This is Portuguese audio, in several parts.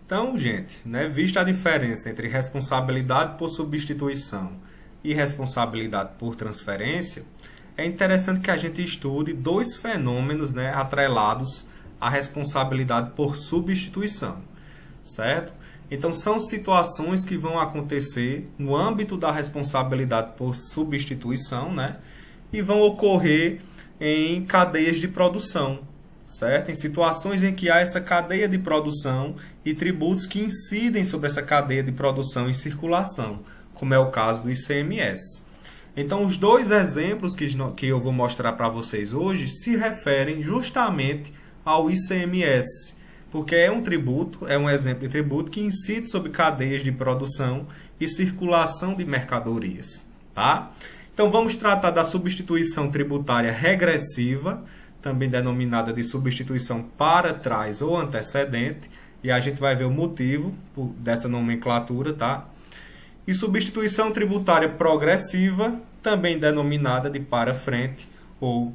Então, gente, né, vista a diferença entre responsabilidade por substituição e responsabilidade por transferência, é interessante que a gente estude dois fenômenos, né, atrelados à responsabilidade por substituição, certo? Então, são situações que vão acontecer no âmbito da responsabilidade por substituição, né, e vão ocorrer em cadeias de produção, certo? Em situações em que há essa cadeia de produção e tributos que incidem sobre essa cadeia de produção e circulação, como é o caso do ICMS. Então, os dois exemplos que eu vou mostrar para vocês hoje se referem justamente ao ICMS, porque é um tributo, é um exemplo de tributo que incide sobre cadeias de produção e circulação de mercadorias, tá? Então, vamos tratar da substituição tributária regressiva, também denominada de substituição para trás ou antecedente, e a gente vai ver o motivo dessa nomenclatura, tá? E substituição tributária progressiva, também denominada de para frente ou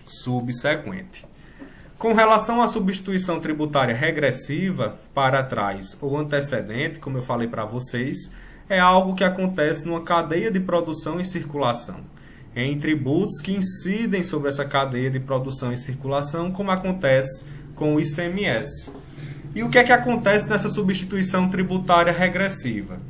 subsequente. Com relação à substituição tributária regressiva, para trás ou antecedente, como eu falei para vocês, é algo que acontece numa cadeia de produção e circulação, em tributos que incidem sobre essa cadeia de produção e circulação, como acontece com o ICMS. E o que é que acontece nessa substituição tributária regressiva?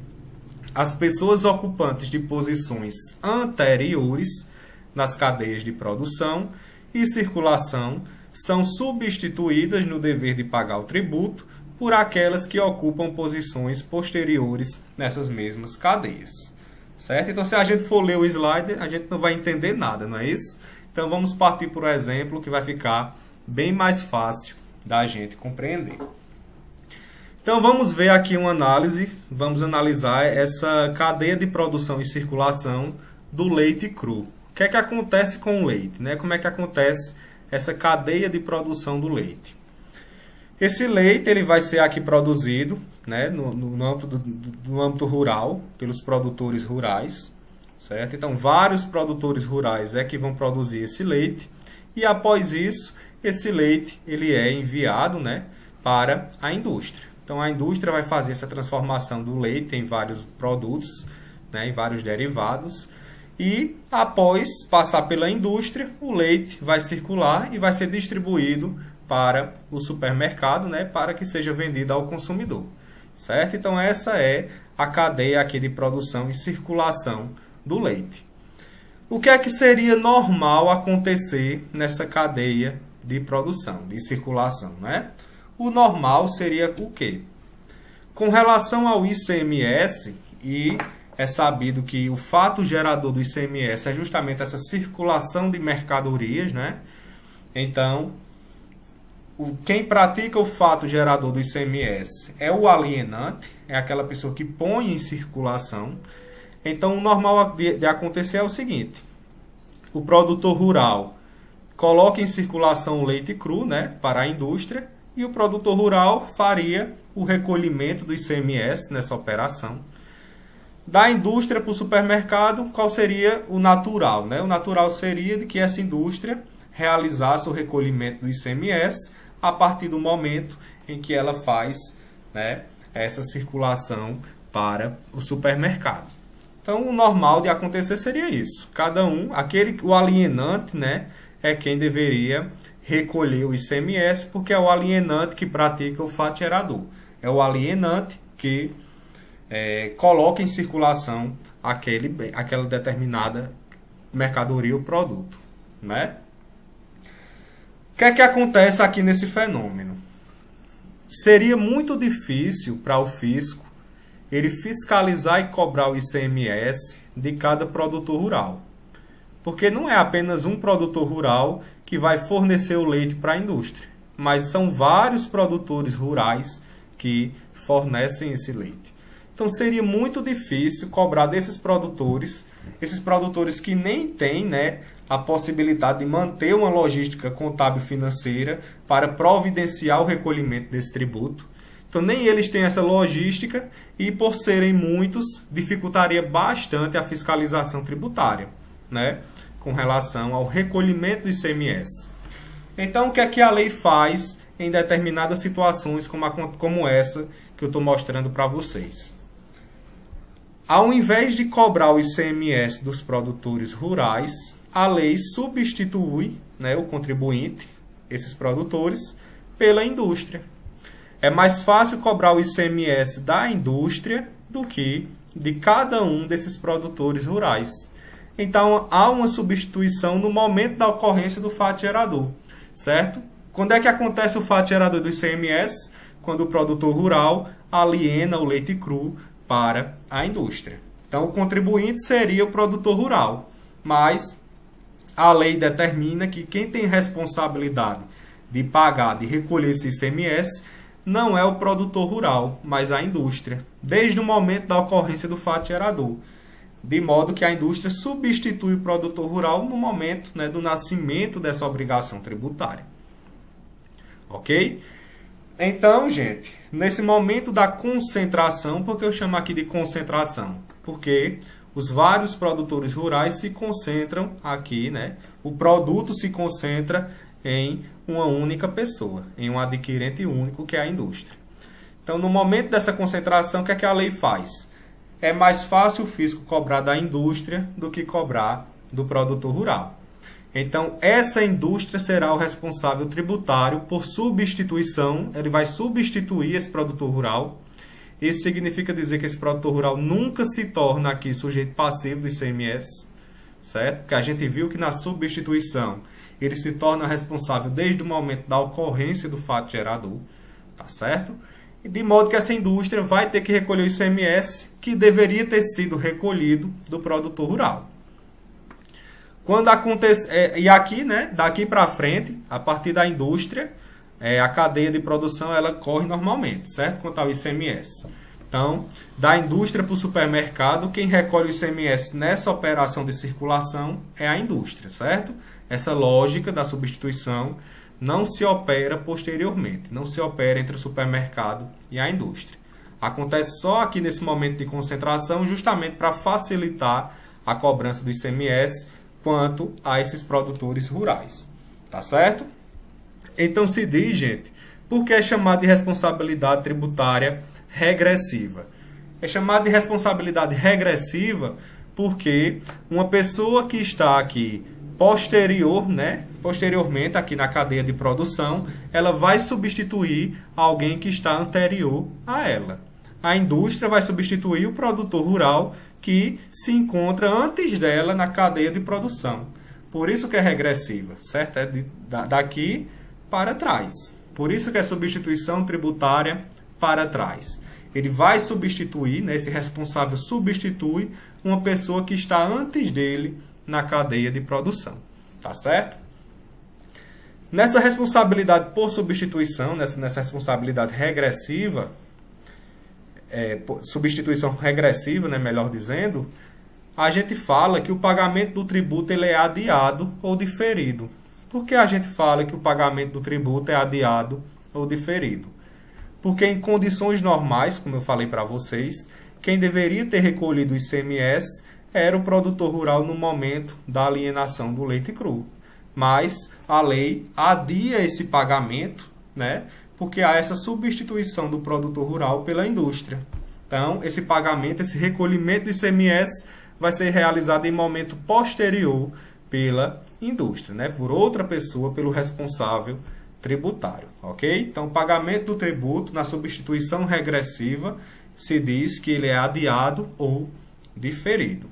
As pessoas ocupantes de posições anteriores nas cadeias de produção e circulação são substituídas no dever de pagar o tributo por aquelas que ocupam posições posteriores nessas mesmas cadeias. Certo? Então, se a gente for ler o slide, a gente não vai entender nada, não é isso? Então, vamos partir por um exemplo que vai ficar bem mais fácil da gente compreender. Então, vamos ver aqui uma análise, vamos analisar essa cadeia de produção e circulação do leite cru. O que é que acontece com o leite, né? Como é que acontece essa cadeia de produção do leite? Esse leite ele vai ser aqui produzido, né, no âmbito rural, pelos produtores rurais, certo? Então, vários produtores rurais é que vão produzir esse leite, e após isso, esse leite ele é enviado, né, para a indústria. Então, a indústria vai fazer essa transformação do leite em vários produtos, né, em vários derivados, e após passar pela indústria, o leite vai circular e vai ser distribuído para o supermercado, né, para que seja vendido ao consumidor. Certo? Então, essa é a cadeia aqui de produção e circulação do leite. O que é que seria normal acontecer nessa cadeia de produção, de circulação, né? O normal seria o quê? Com relação ao ICMS, e é sabido que o fato gerador do ICMS é justamente essa circulação de mercadorias, né? Então, quem pratica o fato gerador do ICMS é o alienante, é aquela pessoa que põe em circulação. Então, o normal de acontecer é o seguinte: o produtor rural coloca em circulação o leite cru, né, para a indústria, e o produtor rural faria o recolhimento do ICMS nessa operação. Da indústria para o supermercado, qual seria o natural, né? O natural seria de que essa indústria realizasse o recolhimento do ICMS a partir do momento em que ela faz, né, essa circulação para o supermercado. Então, o normal de acontecer seria isso. Cada um, o alienante, né, é quem deveria recolher o ICMS, porque é o alienante que pratica o fato gerador. É o alienante que coloca em circulação aquela determinada mercadoria ou produto, né? O que é que acontece aqui nesse fenômeno? Seria muito difícil para o fisco ele fiscalizar e cobrar o ICMS de cada produtor rural. Porque não é apenas um produtor rural que vai fornecer o leite para a indústria, mas são vários produtores rurais que fornecem esse leite. Então seria muito difícil cobrar desses produtores, esses produtores que nem têm, né, a possibilidade de manter uma logística contábil financeira para providenciar o recolhimento desse tributo. Então nem eles têm essa logística e, por serem muitos, dificultaria bastante a fiscalização tributária, né, com relação ao recolhimento do ICMS. Então, o que é que a lei faz em determinadas situações como essa que que eu estou mostrando para vocês. Ao invés de cobrar o ICMS dos produtores rurais, a lei substitui, né, o contribuinte, esses produtores, pela indústria. É mais fácil cobrar o ICMS da indústria do que de cada um desses produtores rurais. Então, há uma substituição no momento da ocorrência do fato gerador, certo? Quando é que acontece o fato gerador do ICMS? Quando o produtor rural aliena o leite cru para a indústria. Então, o contribuinte seria o produtor rural, mas a lei determina que quem tem responsabilidade de pagar, de recolher esse ICMS, não é o produtor rural, mas a indústria, desde o momento da ocorrência do fato gerador. De modo que a indústria substitui o produtor rural no momento, né, do nascimento dessa obrigação tributária. Ok? Então, gente, nesse momento da concentração, por que eu chamo aqui de concentração? Porque os vários produtores rurais se concentram aqui, né? O produto se concentra em uma única pessoa, em um adquirente único, que é a indústria. Então, no momento dessa concentração, o que é que a lei faz? É mais fácil o fisco cobrar da indústria do que cobrar do produtor rural. Então, essa indústria será o responsável tributário por substituição, ele vai substituir esse produtor rural. Isso significa dizer que esse produtor rural nunca se torna aqui sujeito passivo do ICMS, certo? Porque a gente viu que na substituição ele se torna responsável desde o momento da ocorrência do fato gerador, tá certo? E de modo que essa indústria vai ter que recolher o ICMS que deveria ter sido recolhido do produtor rural. Quando acontece, e aqui, né, daqui para frente, a partir da indústria, a cadeia de produção ela corre normalmente, certo? Quanto ao ICMS. Então, da indústria para o supermercado, quem recolhe o ICMS nessa operação de circulação é a indústria, certo? Essa lógica da substituição não se opera posteriormente, não se opera entre o supermercado e a indústria. Acontece só aqui nesse momento de concentração, justamente para facilitar a cobrança do ICMS quanto a esses produtores rurais. Tá certo? Então se diz, gente, por que é chamado de responsabilidade tributária regressiva? É chamado de responsabilidade regressiva porque uma pessoa que está aqui posteriormente aqui na cadeia de produção, ela vai substituir alguém que está anterior a ela. A indústria vai substituir o produtor rural que se encontra antes dela na cadeia de produção. Por isso que é regressiva, certo? É daqui para trás. Por isso que é substituição tributária para trás. Ele vai substituir, né, esse responsável substitui uma pessoa que está antes dele na cadeia de produção. Tá certo? Nessa responsabilidade por substituição, nessa responsabilidade regressiva, substituição regressiva, né, melhor dizendo, a gente fala que o pagamento do tributo ele é adiado ou diferido. Por que a gente fala que o pagamento do tributo é adiado ou diferido? Porque em condições normais, como eu falei para vocês, quem deveria ter recolhido o ICMS era o produtor rural no momento da alienação do leite cru. Mas a lei adia esse pagamento, né, porque há essa substituição do produtor rural pela indústria. Então, esse pagamento, esse recolhimento do ICMS vai ser realizado em momento posterior pela indústria, né, por outra pessoa, pelo responsável tributário, ok? Então, o pagamento do tributo na substituição regressiva se diz que ele é adiado ou diferido,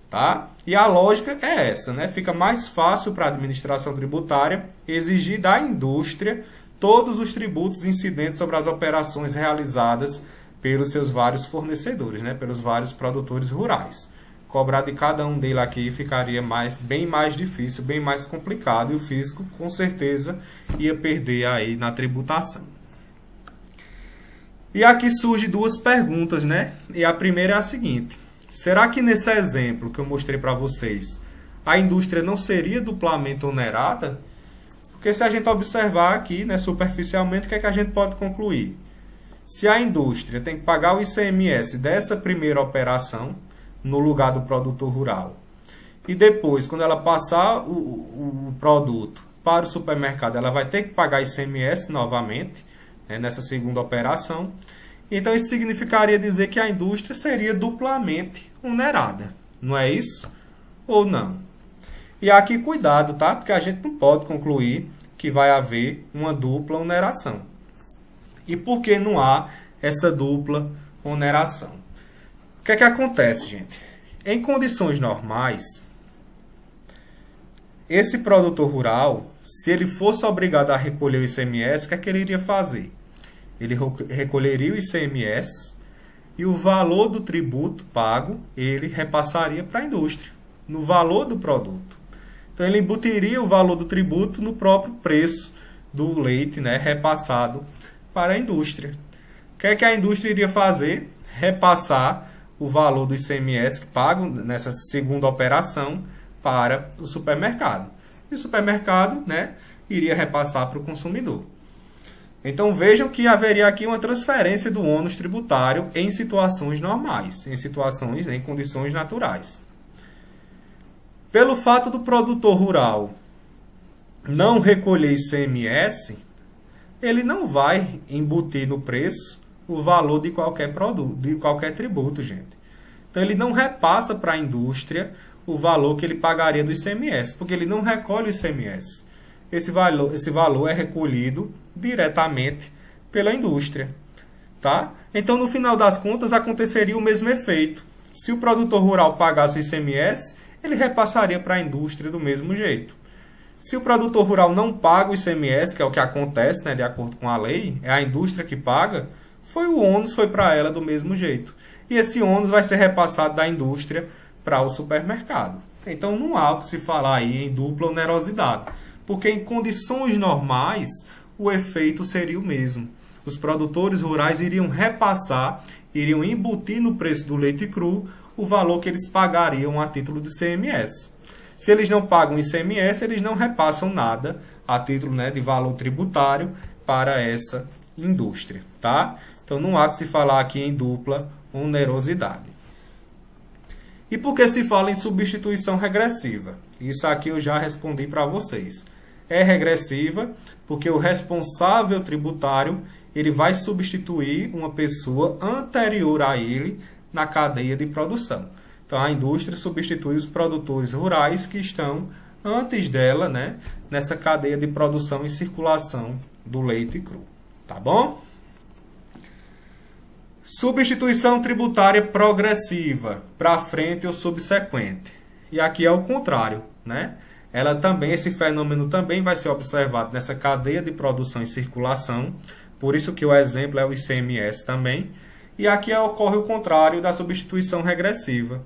tá? E a lógica é essa, né? Fica mais fácil para a administração tributária exigir da indústria todos os tributos incidentes sobre as operações realizadas pelos seus vários fornecedores, né? Pelos vários produtores rurais. Cobrar de cada um deles aqui ficaria bem mais difícil, bem mais complicado, e o fisco, com certeza, ia perder aí na tributação. E aqui surgem duas perguntas, né? E a primeira é a seguinte: será que nesse exemplo que eu mostrei para vocês, a indústria não seria duplamente onerada? Porque se a gente observar aqui, né, superficialmente, o que é que a gente pode concluir? Se a indústria tem que pagar o ICMS dessa primeira operação, no lugar do produtor rural, e depois, quando ela passar o produto para o supermercado, ela vai ter que pagar ICMS novamente, né, nessa segunda operação, Então isso significaria dizer que a indústria seria duplamente onerada. Não é isso? Ou não? E aqui cuidado, tá? Porque a gente não pode concluir que vai haver uma dupla oneração. E por que não há essa dupla oneração? O que é que acontece, gente? Em condições normais, esse produtor rural, se ele fosse obrigado a recolher o ICMS, o que é que ele iria fazer? Ele recolheria o ICMS e o valor do tributo pago ele repassaria para a indústria, no valor do produto. Então ele embutiria o valor do tributo no próprio preço do leite, né, repassado para a indústria. O que é que a indústria iria fazer? Repassar o valor do ICMS pago nessa segunda operação para o supermercado. E o supermercado, né, iria repassar para o consumidor. Então vejam que haveria aqui uma transferência do ônus tributário em situações normais, em condições naturais. Pelo fato do produtor rural não recolher ICMS, ele não vai embutir no preço o valor de qualquer produto, de qualquer tributo, gente. Então ele não repassa para a indústria o valor que ele pagaria do ICMS, porque ele não recolhe o ICMS. Esse valor é recolhido diretamente pela indústria, tá? Então, no final das contas, aconteceria o mesmo efeito. Se o produtor rural pagasse o ICMS, ele repassaria para a indústria do mesmo jeito. Se o produtor rural não paga o ICMS, que é o que acontece, né, de acordo com a lei, é a indústria que paga, o ônus foi para ela do mesmo jeito. E esse ônus vai ser repassado da indústria para o supermercado. Então, não há o que se falar aí em dupla onerosidade, porque em condições normais, o efeito seria o mesmo. Os produtores rurais iriam repassar, iriam embutir no preço do leite cru o valor que eles pagariam a título do ICMS. Se eles não pagam ICMS, eles não repassam nada a título, né, de valor tributário para essa indústria, tá? Então não há que se falar aqui em dupla onerosidade. E por que se fala em substituição regressiva? Isso aqui eu já respondi para vocês. É regressiva porque o responsável tributário ele vai substituir uma pessoa anterior a ele na cadeia de produção. Então a indústria substitui os produtores rurais que estão antes dela, né, nessa cadeia de produção e circulação do leite cru. Tá bom? Substituição tributária progressiva, para frente ou subsequente. E aqui é o contrário, né? Esse fenômeno também vai ser observado nessa cadeia de produção e circulação, por isso que o exemplo é o ICMS também. E aqui ocorre o contrário da substituição regressiva.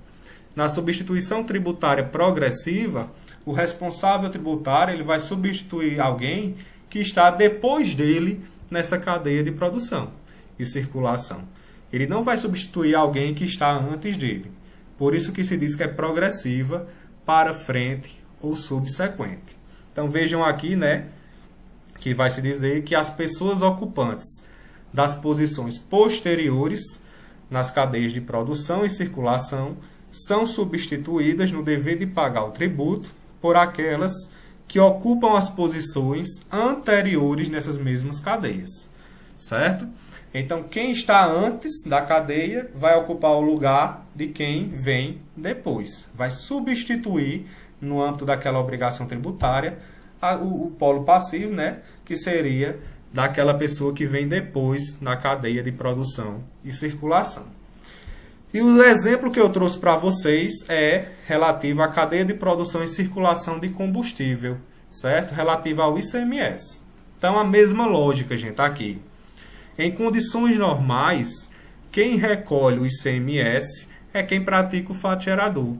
Na substituição tributária progressiva, o responsável tributário ele vai substituir alguém que está depois dele nessa cadeia de produção e circulação. Ele não vai substituir alguém que está antes dele. Por isso que se diz que é progressiva, para frente ou subsequente. Então vejam aqui, né, que vai se dizer que as pessoas ocupantes das posições posteriores nas cadeias de produção e circulação são substituídas no dever de pagar o tributo por aquelas que ocupam as posições anteriores nessas mesmas cadeias, certo? Então, quem está antes da cadeia vai ocupar o lugar de quem vem depois. Vai substituir, no âmbito daquela obrigação tributária, o polo passivo, né, que seria daquela pessoa que vem depois na cadeia de produção e circulação. E o exemplo que eu trouxe para vocês é relativo à cadeia de produção e circulação de combustível, certo? Relativo ao ICMS. Então, a mesma lógica, gente, aqui. Em condições normais, quem recolhe o ICMS é quem pratica o fato gerador.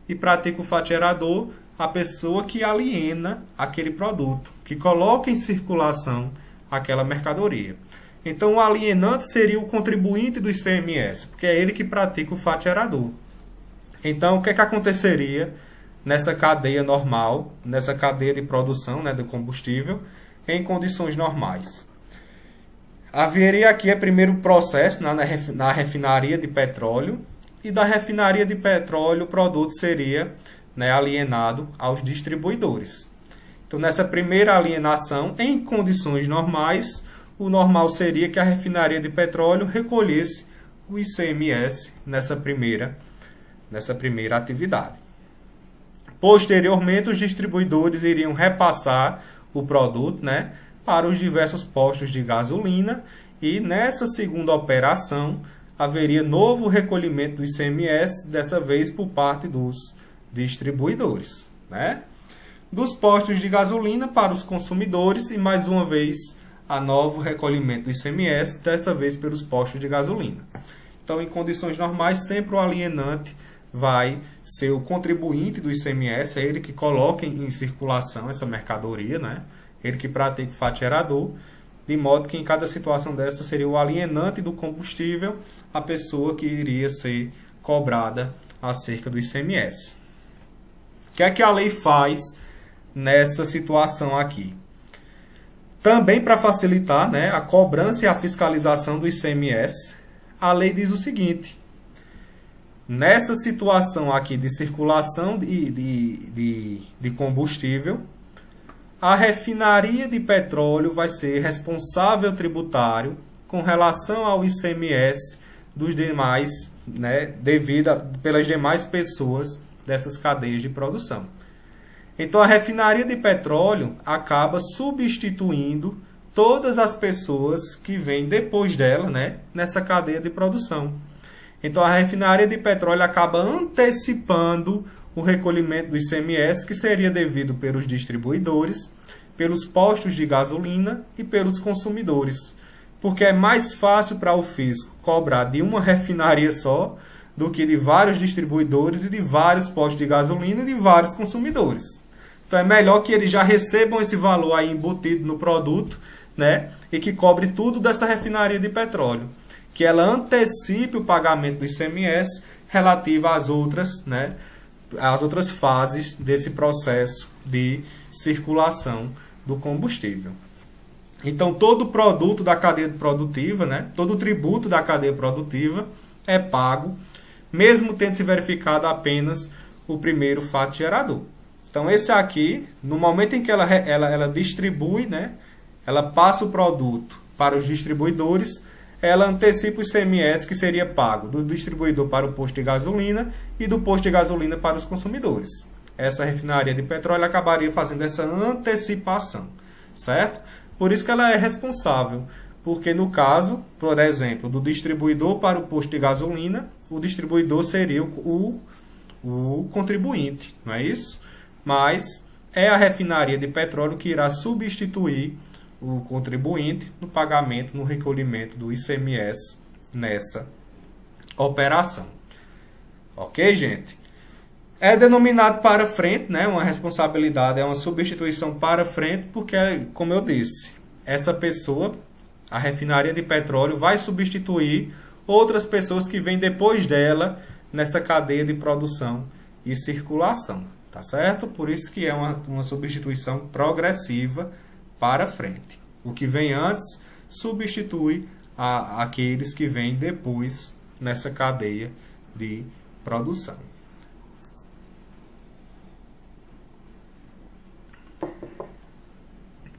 E pratica o fato gerador a pessoa que aliena aquele produto, que coloca em circulação aquela mercadoria. Então, o alienante seria o contribuinte do ICMS, porque é ele que pratica o fato gerador. Então, o que aconteceria nessa cadeia normal, nessa cadeia de produção, né, do combustível, em condições normais? Haveria aqui primeiro o processo na refinaria de petróleo, e da refinaria de petróleo o produto seria, né, alienado aos distribuidores. Então, nessa primeira alienação, em condições normais, o normal seria que a refinaria de petróleo recolhesse o ICMS nessa primeira atividade. Posteriormente, os distribuidores iriam repassar o produto, né, para os diversos postos de gasolina, e nessa segunda operação haveria novo recolhimento do ICMS, dessa vez por parte dos distribuidores, né? Dos postos de gasolina para os consumidores, e mais uma vez a novo recolhimento do ICMS, dessa vez pelos postos de gasolina. Então, em condições normais, sempre o alienante vai ser o contribuinte do ICMS, é ele que coloca em circulação essa mercadoria, né? Ele que pratica o fato gerador, de modo que em cada situação dessa seria o alienante do combustível a pessoa que iria ser cobrada acerca do ICMS. O que é que a lei faz nessa situação aqui? Também para facilitar, né, a cobrança e a fiscalização do ICMS, a lei diz o seguinte: nessa situação aqui de circulação de combustível, a refinaria de petróleo vai ser responsável tributário com relação ao ICMS dos demais, né, pelas demais pessoas dessas cadeias de produção. Então, a refinaria de petróleo acaba substituindo todas as pessoas que vêm depois dela, né, nessa cadeia de produção. Então, a refinaria de petróleo acaba antecipando o recolhimento do ICMS, que seria devido pelos distribuidores, pelos postos de gasolina e pelos consumidores. Porque é mais fácil para o fisco cobrar de uma refinaria só do que de vários distribuidores e de vários postos de gasolina e de vários consumidores. Então é melhor que eles já recebam esse valor aí embutido no produto, né, e que cobre tudo dessa refinaria de petróleo, que ela antecipe o pagamento do ICMS relativo às outras, né, às outras fases desse processo de circulação do combustível. Então, todo produto da cadeia produtiva, né, todo tributo da cadeia produtiva é pago, mesmo tendo se verificado apenas o primeiro fato gerador. Então, esse aqui, no momento em que ela distribui, né, ela passa o produto para os distribuidores, ela antecipa o ICMS que seria pago do distribuidor para o posto de gasolina e do posto de gasolina para os consumidores. Essa refinaria de petróleo acabaria fazendo essa antecipação, certo? Por isso que ela é responsável, porque no caso, por exemplo, do distribuidor para o posto de gasolina, o distribuidor seria o contribuinte, não é isso? Mas é a refinaria de petróleo que irá substituir o contribuinte no pagamento, no recolhimento do ICMS nessa operação. Ok, gente? É denominado para frente, né? Uma responsabilidade, é uma substituição para frente, porque, como eu disse, essa pessoa, a refinaria de petróleo, vai substituir outras pessoas que vêm depois dela nessa cadeia de produção e circulação, tá certo? Por isso que é uma substituição progressiva para frente. O que vem antes substitui aqueles que vêm depois nessa cadeia de produção.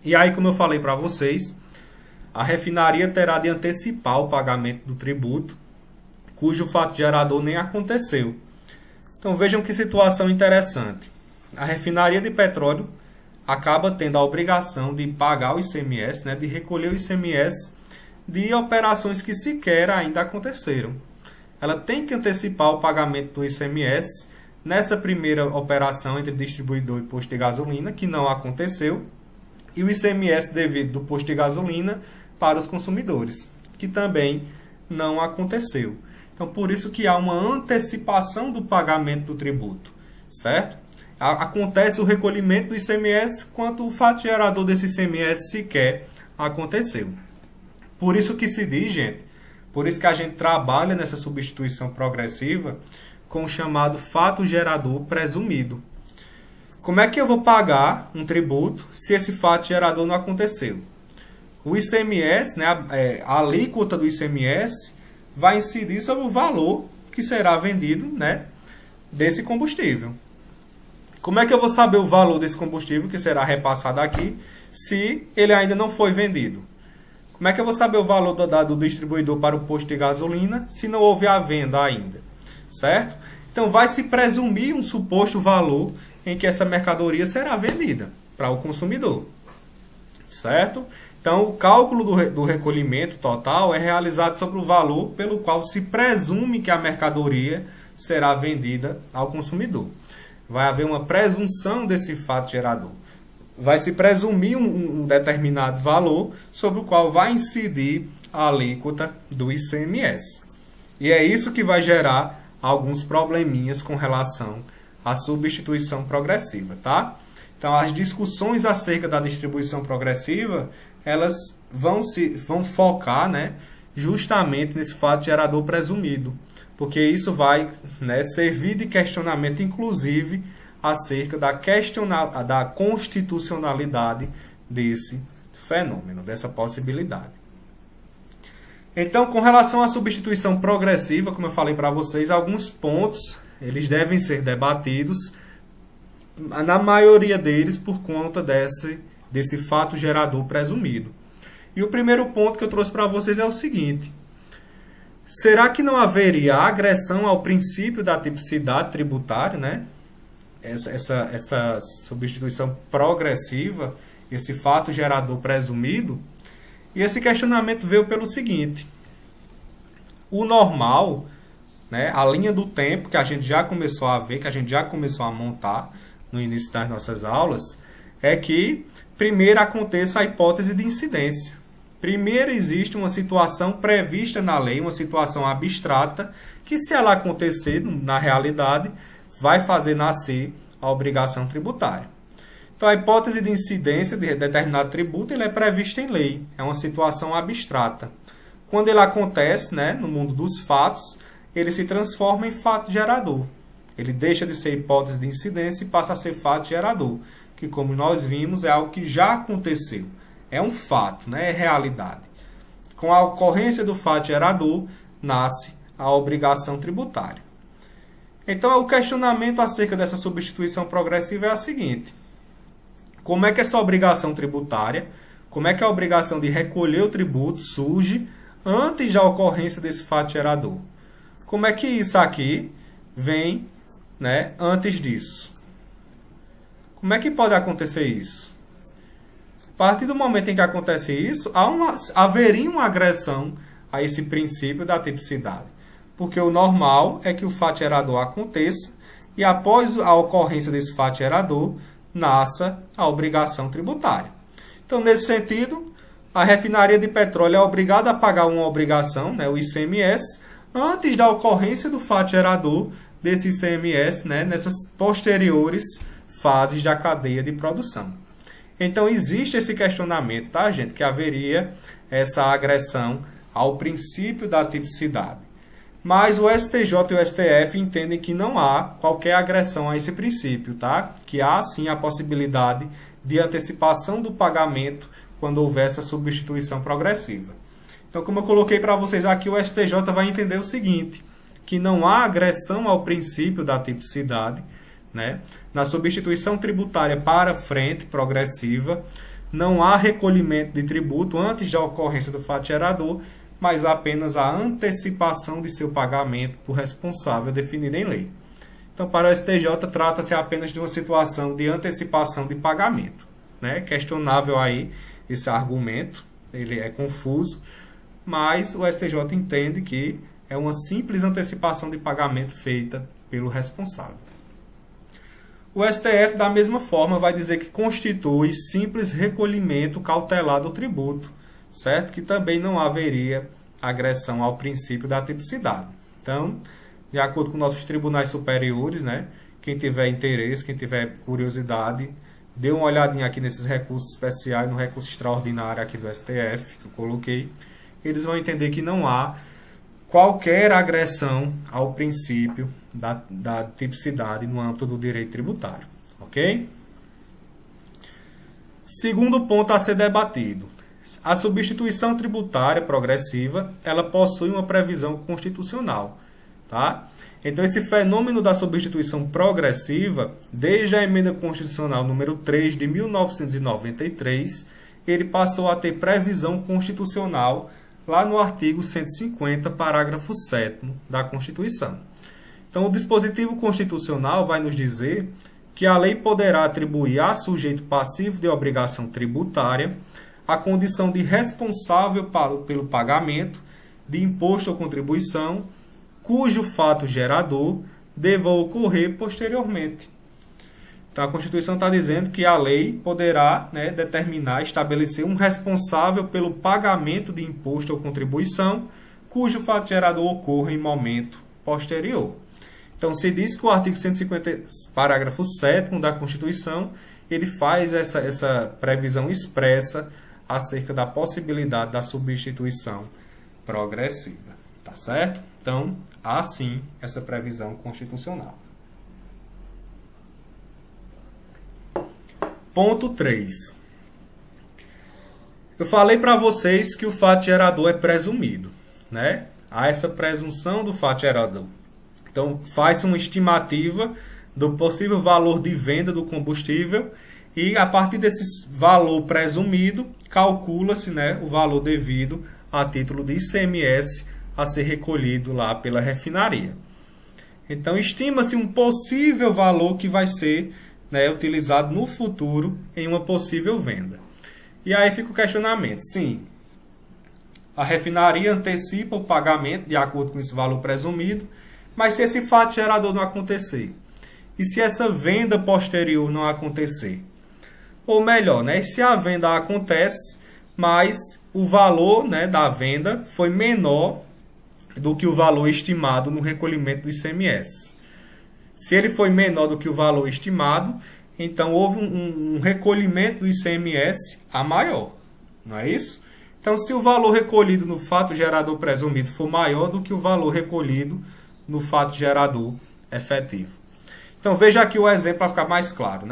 E aí, como eu falei para vocês, a refinaria terá de antecipar o pagamento do tributo, cujo fato gerador nem aconteceu. Então vejam que situação interessante. A refinaria de petróleo acaba tendo a obrigação de pagar o ICMS, né, de recolher o ICMS de operações que sequer ainda aconteceram. Ela tem que antecipar o pagamento do ICMS nessa primeira operação entre distribuidor e posto de gasolina, que não aconteceu, e o ICMS devido do posto de gasolina para os consumidores, que também não aconteceu. Então, por isso que há uma antecipação do pagamento do tributo, certo? Acontece o recolhimento do ICMS quando o fato gerador desse ICMS sequer aconteceu. Por isso que se diz, gente, por isso que a gente trabalha nessa substituição progressiva com o chamado fato gerador presumido. Como é que eu vou pagar um tributo se esse fato gerador não aconteceu? O ICMS, né, a alíquota do ICMS, vai incidir sobre o valor que será vendido, né, desse combustível. Como é que eu vou saber o valor desse combustível que será repassado aqui se ele ainda não foi vendido? Como é que eu vou saber o valor do distribuidor para o posto de gasolina se não houve a venda ainda? Certo? Então, vai se presumir um suposto valor em que essa mercadoria será vendida para o consumidor. Certo? Então, o cálculo do recolhimento total é realizado sobre o valor pelo qual se presume que a mercadoria será vendida ao consumidor. Vai haver uma presunção desse fato gerador. Vai se presumir um determinado valor sobre o qual vai incidir a alíquota do ICMS. E é isso que vai gerar alguns probleminhas com relação à substituição progressiva, tá? Então, as discussões acerca da distribuição progressiva, elas vão focar, né, justamente nesse fato gerador presumido, porque isso vai, né, servir de questionamento, inclusive, acerca da constitucionalidade desse fenômeno, dessa possibilidade. Então, com relação à substituição progressiva, como eu falei para vocês, alguns pontos eles devem ser debatidos, na maioria deles por conta desse fato gerador presumido. E o primeiro ponto que eu trouxe para vocês é o seguinte: será que não haveria agressão ao princípio da tipicidade tributária, né? Essa substituição progressiva, esse fato gerador presumido? E esse questionamento veio pelo seguinte: o normal, né, a linha do tempo que a gente já começou a ver, que a gente já começou a montar no início das nossas aulas, é que primeiro aconteça a hipótese de incidência. Primeiro existe uma situação prevista na lei, uma situação abstrata, que se ela acontecer na realidade, vai fazer nascer a obrigação tributária. Então, a hipótese de incidência de determinado tributo ele é prevista em lei. É uma situação abstrata. Quando ele acontece, né, no mundo dos fatos, ele se transforma em fato gerador. Ele deixa de ser hipótese de incidência e passa a ser fato gerador, que, como nós vimos, é algo que já aconteceu. É um fato, né, é realidade. Com a ocorrência do fato gerador, nasce a obrigação tributária. Então, o questionamento acerca dessa substituição progressiva é o seguinte: como é que essa obrigação tributária, como é que a obrigação de recolher o tributo surge antes da ocorrência desse fato gerador? Como é que isso aqui vem, né, antes disso? Como é que pode acontecer isso? A partir do momento em que acontece isso, haveria uma agressão a esse princípio da tipicidade. Porque o normal é que o fato gerador aconteça e após a ocorrência desse fato gerador, nasça a obrigação tributária. Então, nesse sentido, a refinaria de petróleo é obrigada a pagar uma obrigação, né, o ICMS, antes da ocorrência do fato gerador desse ICMS, né, nessas posteriores fases da cadeia de produção. Então, existe esse questionamento, tá, gente, que haveria essa agressão ao princípio da tipicidade. Mas o STJ e o STF entendem que não há qualquer agressão a esse princípio, tá? Que há sim a possibilidade de antecipação do pagamento quando houver essa substituição progressiva. Então, como eu coloquei para vocês aqui, o STJ vai entender o seguinte: que não há agressão ao princípio da tipicidade, né? Na substituição tributária para frente progressiva, não há recolhimento de tributo antes da ocorrência do fato gerador, mas apenas a antecipação de seu pagamento por responsável definida em lei. Então, para o STJ, trata-se apenas de uma situação de antecipação de pagamento, né? Questionável aí esse argumento, ele é confuso, mas o STJ entende que é uma simples antecipação de pagamento feita pelo responsável. O STF, da mesma forma, vai dizer que constitui simples recolhimento cautelar do tributo, certo? Que também não haveria agressão ao princípio da tipicidade. Então, de acordo com nossos tribunais superiores, né, quem tiver interesse, quem tiver curiosidade, dê uma olhadinha aqui nesses recursos especiais, no recurso extraordinário aqui do STF, que eu coloquei. Eles vão entender que não há qualquer agressão ao princípio da tipicidade no âmbito do direito tributário. Ok? Segundo ponto a ser debatido. A substituição tributária progressiva, ela possui uma previsão constitucional, tá? Então, esse fenômeno da substituição progressiva, desde a emenda constitucional número 3 de 1993, ele passou a ter previsão constitucional lá no artigo 150, parágrafo 7º da Constituição. Então, o dispositivo constitucional vai nos dizer que a lei poderá atribuir a sujeito passivo de obrigação tributária a condição de responsável pelo pagamento de imposto ou contribuição cujo fato gerador deva ocorrer posteriormente. Então, a Constituição está dizendo que a lei poderá, determinar, estabelecer um responsável pelo pagamento de imposto ou contribuição cujo fato gerador ocorra em momento posterior. Então, se diz que o artigo 150, parágrafo 7º da Constituição, ele faz essa previsão expressa acerca da possibilidade da substituição progressiva. Tá certo? Então, há sim essa previsão constitucional. Ponto 3. Eu falei para vocês que o fato gerador é presumido, né? Há essa presunção do fato gerador. Então, faz-se uma estimativa do possível valor de venda do combustível e, a partir desse valor presumido, calcula-se, o valor devido a título de ICMS a ser recolhido lá pela refinaria. Então, estima-se um possível valor que vai ser utilizado no futuro em uma possível venda. E aí fica o questionamento. Sim, a refinaria antecipa o pagamento de acordo com esse valor presumido, mas se esse fato gerador não acontecer, e se essa venda posterior não acontecer, ou melhor, se a venda acontece, mas o valor da venda foi menor do que o valor estimado no recolhimento do ICMS. Se ele foi menor do que o valor estimado, então houve um recolhimento do ICMS a maior, não é isso? Então, se o valor recolhido no fato gerador presumido for maior do que o valor recolhido no fato gerador efetivo. Então, veja aqui o exemplo para ficar mais claro,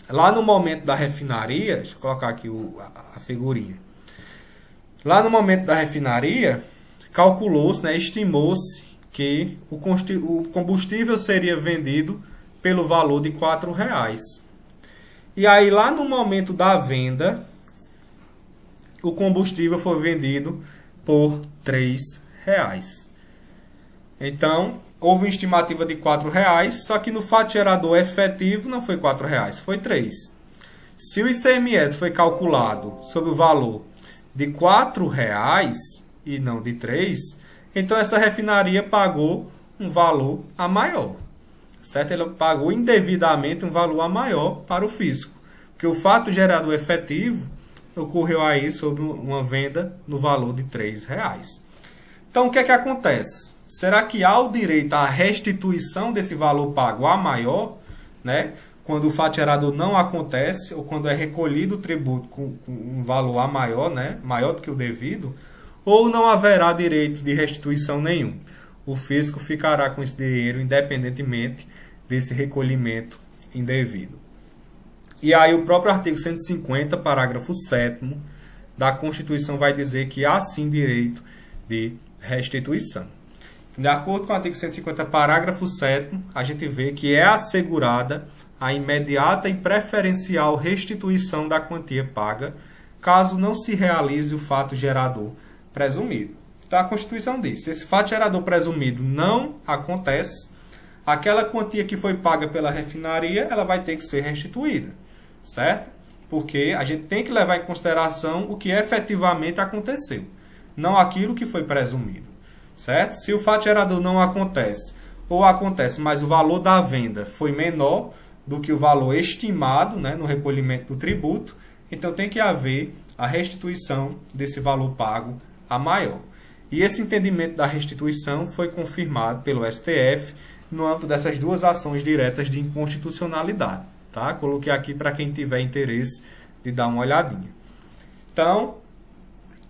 Lá no momento da refinaria, deixa eu colocar aqui a figurinha. Lá no momento da refinaria, calculou-se, estimou-se que o combustível seria vendido pelo valor de R$4. E aí, lá no momento da venda, o combustível foi vendido por R$3. Então, houve uma estimativa de R$4, só que no fato gerador efetivo não foi R$4, foi R$3. Se o ICMS foi calculado sobre o valor de R$4 e não de R$3, então essa refinaria pagou um valor a maior. Certo? Ela pagou indevidamente um valor a maior para o fisco. Porque o fato gerador efetivo ocorreu aí sobre uma venda no valor de R$3. Então, o que é que acontece? Será que há o direito à restituição desse valor pago a maior, quando o fato gerador não acontece, ou quando é recolhido o tributo com um valor a maior, maior do que o devido, ou não haverá direito de restituição nenhum? O fisco ficará com esse dinheiro independentemente desse recolhimento indevido. E aí o próprio artigo 150, parágrafo 7º da Constituição vai dizer que há sim direito de restituição. De acordo com o artigo 150, parágrafo 7º, a gente vê que é assegurada a imediata e preferencial restituição da quantia paga, caso não se realize o fato gerador presumido. Então, a Constituição diz, se esse fato gerador presumido não acontece, aquela quantia que foi paga pela refinaria, ela vai ter que ser restituída, certo? Porque a gente tem que levar em consideração o que efetivamente aconteceu, não aquilo que foi presumido, certo? Se o fato gerador não acontece, ou acontece, mas o valor da venda foi menor do que o valor estimado, no recolhimento do tributo, então tem que haver a restituição desse valor pago a maior. E esse entendimento da restituição foi confirmado pelo STF no âmbito dessas duas ações diretas de inconstitucionalidade. Tá? Coloquei aqui para quem tiver interesse de dar uma olhadinha. Então,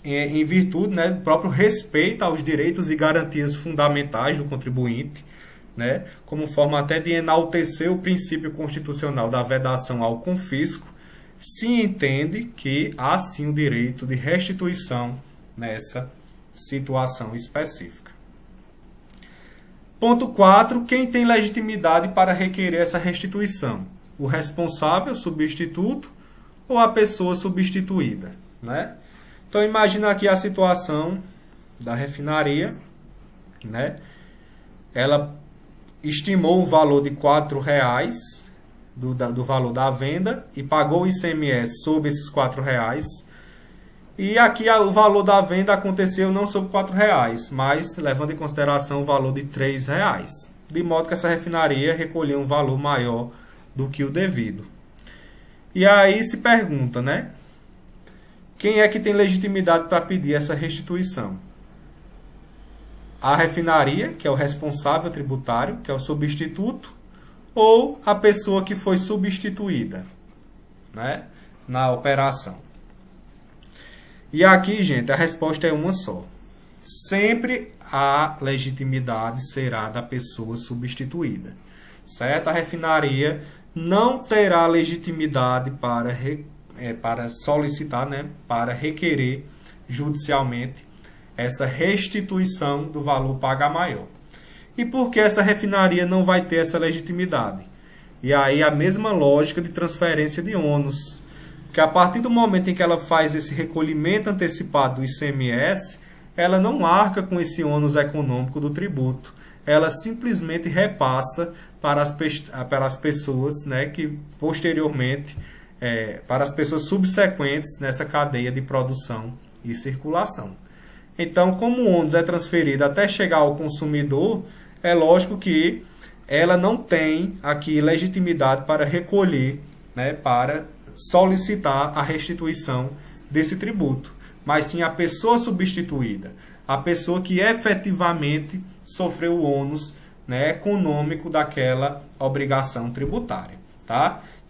em virtude do próprio respeito aos direitos e garantias fundamentais do contribuinte, como forma até de enaltecer o princípio constitucional da vedação ao confisco, se entende que há sim o direito de restituição nessa situação específica. Ponto 4. Quem tem legitimidade para requerer essa restituição? O responsável, substituto ou a pessoa substituída, né? Então imagina aqui a situação da refinaria, né? Ela estimou um valor de R$ 4,00 do valor da venda e pagou o ICMS sobre esses R$ 4,00. E aqui o valor da venda aconteceu não sobre R$ 4,00, mas levando em consideração o valor de R$ 3,00. De modo que essa refinaria recolheu um valor maior do que o devido. E aí se pergunta, né? Quem é que tem legitimidade para pedir essa restituição? A refinaria, que é o responsável tributário, que é o substituto, ou a pessoa que foi substituída, né, na operação. E aqui, gente, a resposta é uma só. Sempre a legitimidade será da pessoa substituída, certo? A refinaria não terá legitimidade para solicitar, né, para requerer judicialmente essa restituição do valor pago a maior. E por que essa refinaria não vai ter essa legitimidade? E aí a mesma lógica de transferência de ônus, que a partir do momento em que ela faz esse recolhimento antecipado do ICMS, ela não arca com esse ônus econômico do tributo. Ela simplesmente repassa para as pessoas, né, que posteriormente, para as pessoas subsequentes nessa cadeia de produção e circulação. Então, como o ônus é transferido até chegar ao consumidor, é lógico que ela não tem aqui legitimidade para recolher, né, para solicitar a restituição desse tributo, mas sim a pessoa substituída, a pessoa que efetivamente sofreu o ônus, né, econômico daquela obrigação tributária, tá?